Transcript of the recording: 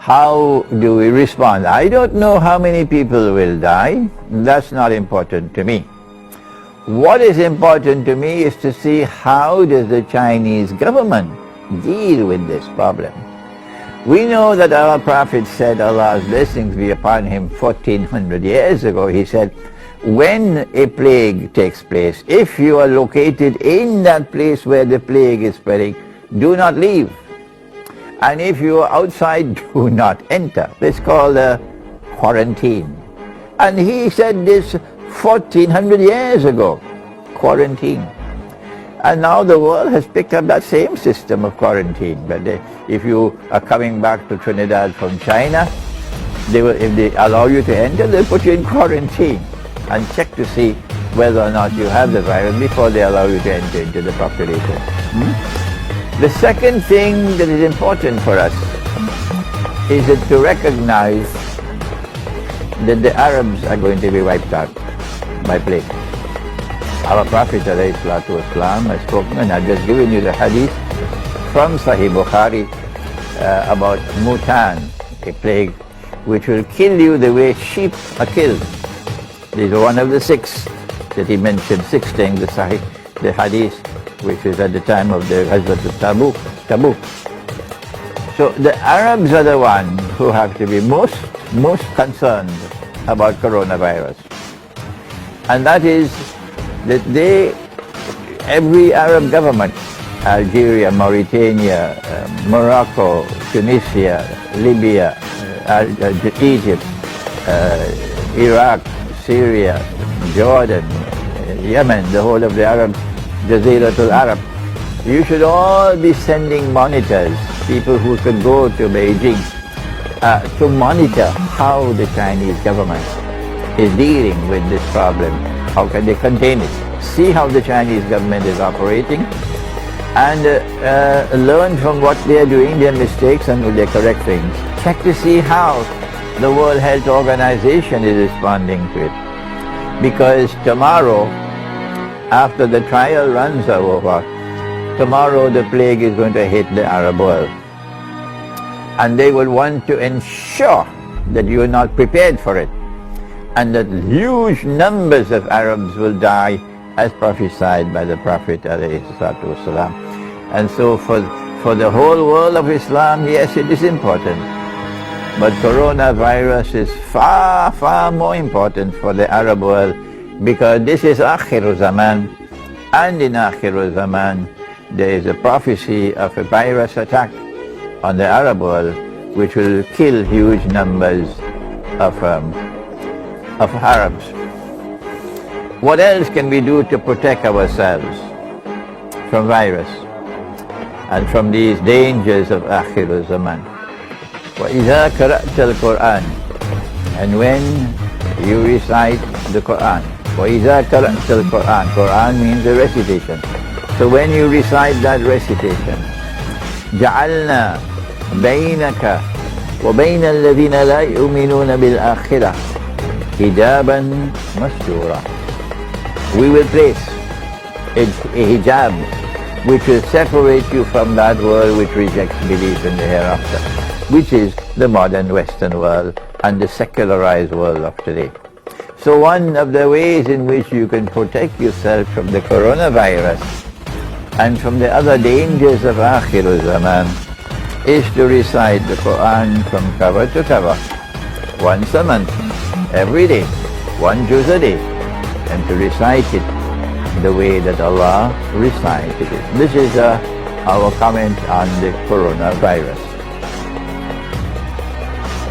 how do we respond? I don't know how many people will die. That's not important to me. What is important to me is to see how does the Chinese government deal with this problem. We know that our Prophet said, Allah's blessings be upon him, 1400 years ago. He said, when a plague takes place, if you are located in that place where the plague is spreading, do not leave. And if you are outside, do not enter. It's called a quarantine. And he said this 1400 years ago, quarantine. And now the world has picked up that same system of quarantine. But if you are coming back to Trinidad from China, if they allow you to enter, they'll put you in quarantine and check to see whether or not you have the virus before they allow you to enter into the population. The second thing that is important for us is to recognize that the Arabs are going to be wiped out by plague. Our Prophet ﷺ has spoken, and I've just given you the hadith from Sahih Bukhari about Mutan, a plague which will kill you the way sheep are killed. This is one of the 6 that he mentioned, 6 things, the hadith, which is at the time of the Ghazwat of Tabuk. So the Arabs are the ones who have to be most concerned about coronavirus. And that is that every Arab government, Algeria, Mauritania, Morocco, Tunisia, Libya, Egypt, Iraq, Syria, Jordan, Yemen, the whole of the Arab Jaziratul Arab, you should all be sending monitors, people who could go to Beijing to monitor how the Chinese government is dealing with this problem. How can they contain it? See how the Chinese government is operating and learn from what they are doing, their mistakes, and their correct things. Check to see how the World Health Organization is responding to it. Because tomorrow, after the trial runs are over, tomorrow the plague is going to hit the Arab world. And they will want to ensure that you are not prepared for it, and that huge numbers of Arabs will die as prophesied by the Prophet ﷺ. And so for the whole world of Islam, yes, it is important. But coronavirus is far, far more important for the Arab world, because this is Akhiru Zaman, and in Akhiru Zaman there is a prophecy of a virus attack on the Arab world which will kill huge numbers of Arabs. What else can we do to protect ourselves from virus and from these dangers of Akhiru Zaman? وَإِذَا قَرَأْتَ الْقُرْآنَ, and when you recite the Quran. وَإِذَا قَرَأْتَ الْقُرْآنَ, Quran means the recitation. So when you recite that recitation, جَعَلْنَا بَيْنَكَ وَبَيْنَ الَّذِينَ لَا يُؤْمِنُونَ بِالْآخِرَةِ حِجَابًا مَسْتُورًا. We will place a hijab which will separate you from that world which rejects belief in the hereafter, which is the modern Western world and the secularized world of today. So one of the ways in which you can protect yourself from the coronavirus and from the other dangers of Akhirul Zaman is to recite the Quran from cover to cover, once a month, every day, 1 juz a day, and to recite it the way that Allah recited it. This is our comment on the coronavirus.